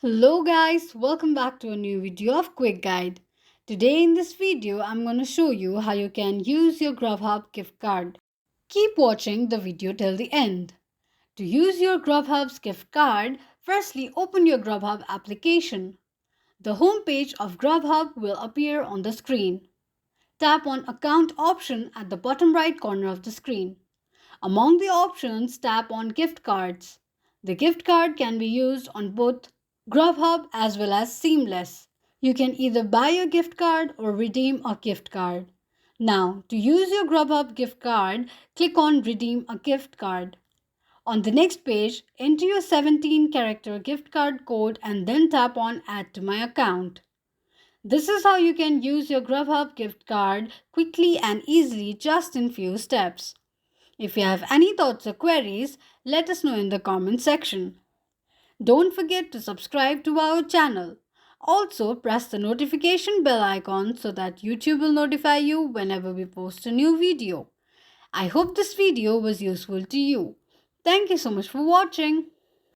Hello guys, welcome back to a new video of Quick Guide. Today in this video, I'm going to show you how you can use your Grubhub gift card. Keep watching the video till the end. To use your Grubhub's gift card, firstly open your Grubhub application. The home page of Grubhub will appear on the screen. Tap on Account option at the bottom right corner of the screen. Among the options, tap on Gift Cards. The gift card can be used on both Grubhub as well as Seamless. You can either buy a gift card or redeem a gift card. Now, to use your Grubhub gift card, click on Redeem a gift card. On the next page, enter your 17-character gift card code and then tap on Add to my account. This is how you can use your Grubhub gift card quickly and easily just in few steps. If you have any thoughts or queries, let us know in the comment section. Don't forget to subscribe to our channel. Also, press the notification bell icon so that YouTube will notify you whenever we post a new video. I hope this video was useful to you. Thank you so much for watching.